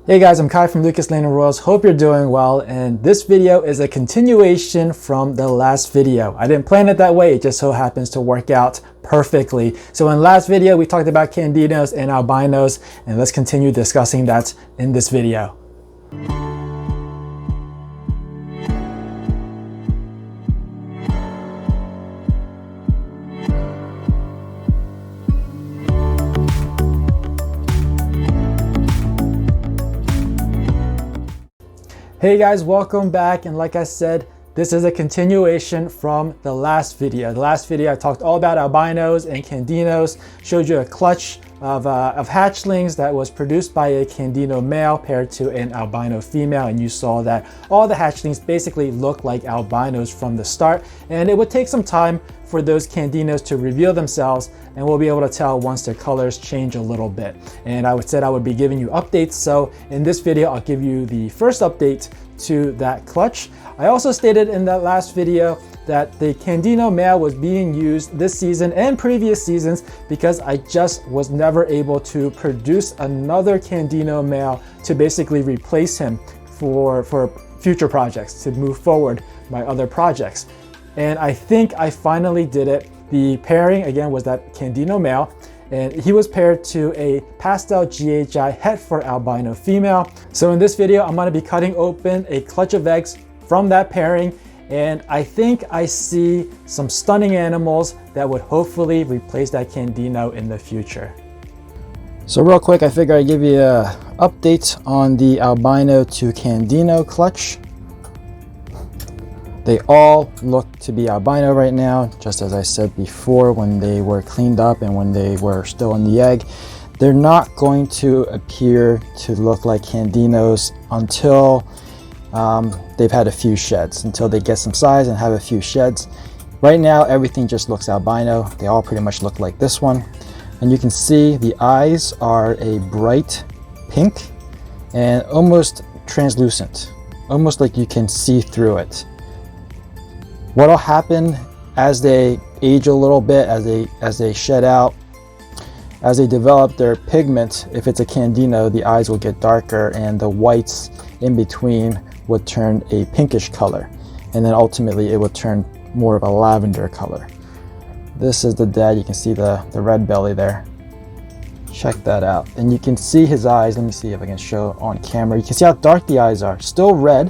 Hey guys, I'm Kai from Lucas Lane and Royals. Hope you're doing well, and this video is a continuation from the last video. I didn't plan it that way, it just so happens to work out perfectly. So in the last video, we talked about Candinos and Albinos, and let's continue discussing that in this video. Hey guys, welcome back, and like I said, this is a continuation from the last video. The last video I talked all about albinos and Candinos, showed you a clutch of hatchlings that was produced by a Candino male paired to an albino female, and you saw that all the hatchlings basically look like albinos from the start, and it would take some time for those Candinos to reveal themselves, and we'll be able to tell once their colors change a little bit. And I said I would be giving you updates, so in this video I'll give you the first update to that clutch. I also stated in that last video that the Candino male was being used this season and previous seasons because I just was never able to produce another Candino male to basically replace him for future projects, to move forward my other projects. And I think I finally did it. The pairing again was that Candino male, and he was paired to a pastel GHI het for albino female. So in this video, I'm going to be cutting open a clutch of eggs from that pairing, and I think I see some stunning animals that would hopefully replace that Candino in the future. So real quick, I figure I'd give you an update on the albino to Candino clutch. They all look to be albino right now, just as I said before when they were cleaned up and when they were still in the egg. They're not going to appear to look like Candinos until they've had a few sheds, until they get some size and have a few sheds. Right now, everything just looks albino. They all pretty much look like this one. And you can see the eyes are a bright pink and almost translucent, almost like you can see through it. What'll happen as they age a little bit, as they shed out, as they develop their pigment, if it's a Candino, the eyes will get darker and the whites in between would turn a pinkish color. And then ultimately it would turn more of a lavender color. This is the dad. You can see the red belly there. Check that out. And you can see his eyes. Let me see if I can show on camera. You can see how dark the eyes are. Still red.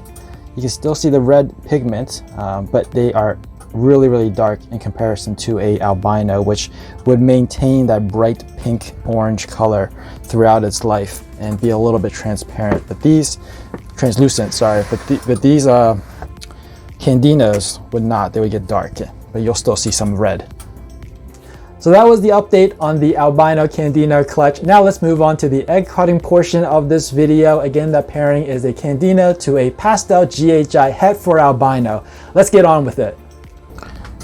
You can still see the red pigment, but they are really, really dark in comparison to a albino, which would maintain that bright pink orange color throughout its life and be a little bit transparent. But these, translucent, sorry, but these Candinos would not. They would get dark, but you'll still see some red. So that was the update on the albino Candino clutch. Now let's move on to the egg cutting portion of this video. Again, that pairing is a Candino to a pastel GHI het for albino. Let's get on with it.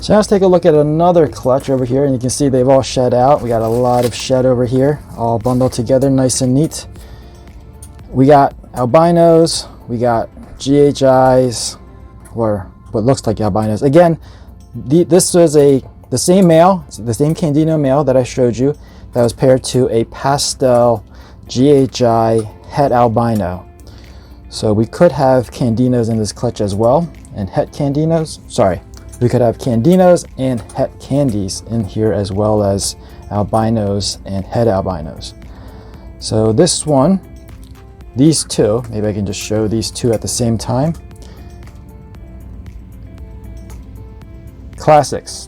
So now let's take a look at another clutch over here, and you can see they've all shed out. We got a lot of shed over here, all bundled together, nice and neat. We got albinos, we got GHIs, or what looks like albinos. Again, this was the same male, the same Candino male that I showed you, that was paired to a pastel GHI het albino. So we could have Candinos in this clutch as well, and het Candinos, sorry. We could have Candinos and het candies in here as well as albinos and het albinos. So this one, these two, maybe I can just show these two at the same time. Classics.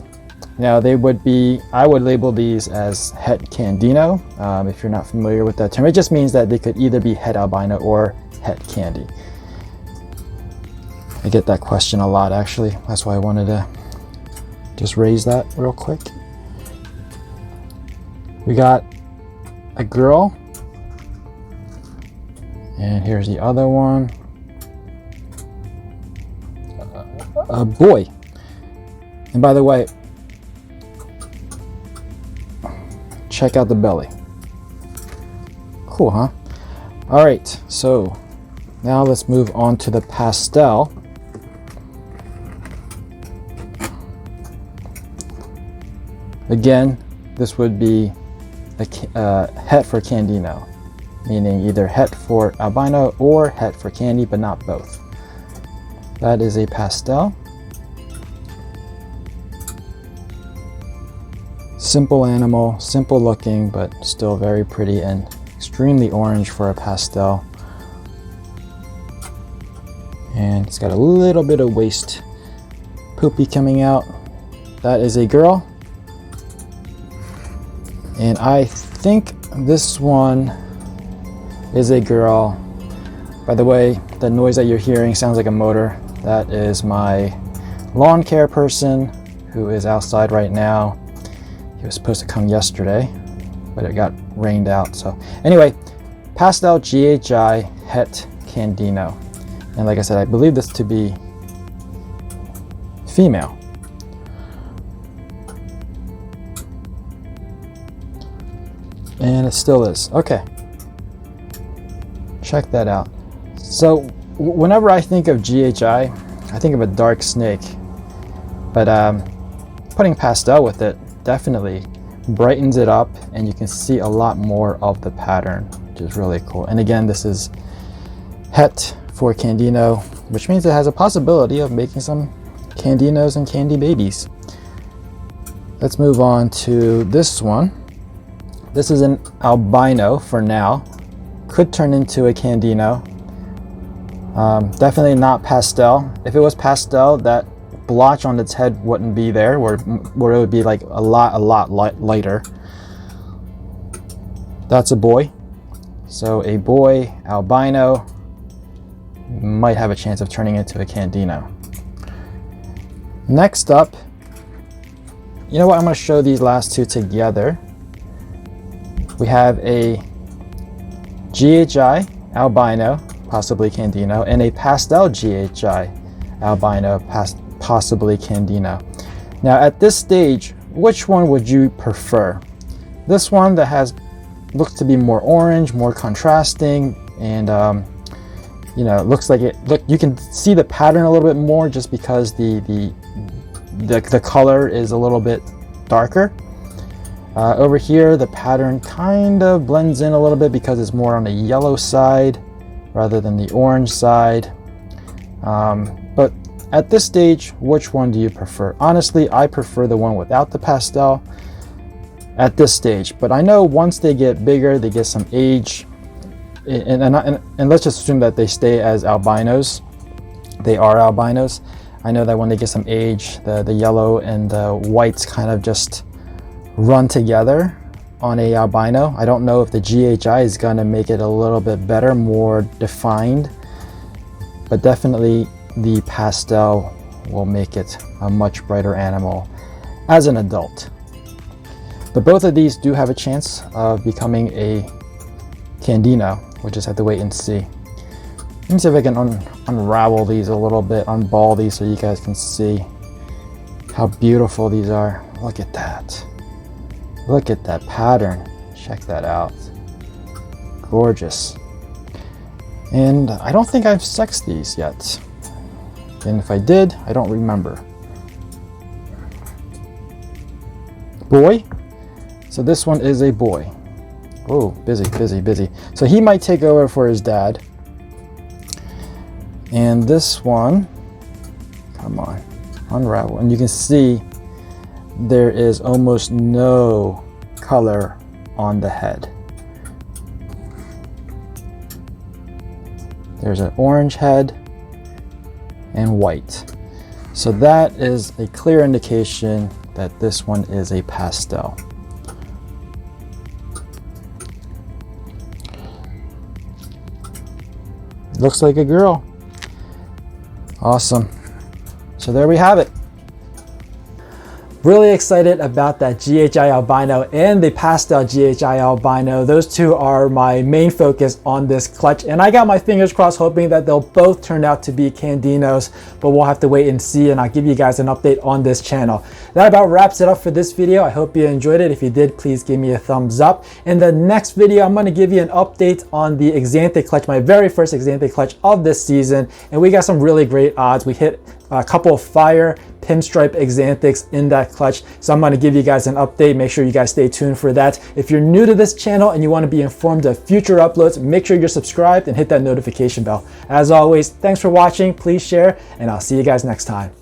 Now they would be, I would label these as het Candino, if you're not familiar with that term. It just means that they could either be het albino or het candy. I get that question a lot actually. That's why I wanted to just raise that real quick. We got a girl, and here's the other one. A boy. And by the way, check out the belly. Cool, huh? All right, so now let's move on to the pastel. Again, this would be a het for Candino. meaning either het for albino or het for candy, but not both. That is a pastel. Simple animal, simple looking, but still very pretty and extremely orange for a pastel. And it's got a little bit of waist poopy coming out. That is a girl. And I think this one is a girl. By the way, the noise that you're hearing sounds like a motor. That is my lawn care person who is outside right now. He was supposed to come yesterday, but it got rained out. So anyway, pastel GHI het Candino. And like I said, I believe this to be female. And it still is. Okay. Check that out. So whenever I think of GHI, I think of a dark snake. But putting pastel with it definitely brightens it up, and you can see a lot more of the pattern, which is really cool. And again, this is het for Candino, which means it has a possibility of making some Candinos and candy babies. Let's move on to this one. This is an albino for now. Could turn into a Candino. Definitely not pastel. If it was pastel, that blotch on its head wouldn't be there, where it would be like a lot lighter. That's a boy. So a boy albino might have a chance of turning into a Candino. Next up, you know what, I'm going to show these last two together. We have a GHI albino, possibly Candino, and a pastel GHI albino, possibly Candino. Now at this stage, which one would you prefer? This one that looks to be more orange, more contrasting, and you know, looks like you can see the pattern a little bit more just because the color is a little bit darker. Over here, the pattern kind of blends in a little bit because it's more on the yellow side rather than the orange side. But at this stage, which one do you prefer? Honestly, I prefer the one without the pastel at this stage. But I know once they get bigger, they get some age, and let's just assume that they stay as albinos. They are albinos. I know that when they get some age, the yellow and the whites kind of just run together on a albino. I don't know if the GHI is going to make it a little bit better, more defined, but definitely the pastel will make it a much brighter animal as an adult. But both of these do have a chance of becoming a Candino. We'll just have to wait and see. Let me see if I can unravel these a little bit, unball these so you guys can see how beautiful these are. Look at that. Look at that pattern. Check that out. Gorgeous. And I don't think I've sexed these yet. And if I did, I don't remember. Boy. So this one is a boy. Oh, busy. So he might take over for his dad. And this one, come on, unravel. And you can see there is almost no color on the head. There's an orange head and white. So that is a clear indication that this one is a pastel. Looks like a girl. Awesome. So there we have it. Really excited about that GHI albino and the pastel GHI albino. Those two are my main focus on this clutch, and I got my fingers crossed hoping that they'll both turn out to be Candinos, but we'll have to wait and see, and I'll give you guys an update on this channel. That about wraps it up for this video. I hope you enjoyed it. If you did, please give me a thumbs up. In the next video, I'm going to give you an update on the Exante clutch, my very first Exante clutch of this season, and we got some really great odds. We hit a couple of fire pinstripe xanthics in that clutch. So I'm gonna give you guys an update. Make sure you guys stay tuned for that. If you're new to this channel and you wanna be informed of future uploads, make sure you're subscribed and hit that notification bell. As always, thanks for watching, please share, and I'll see you guys next time.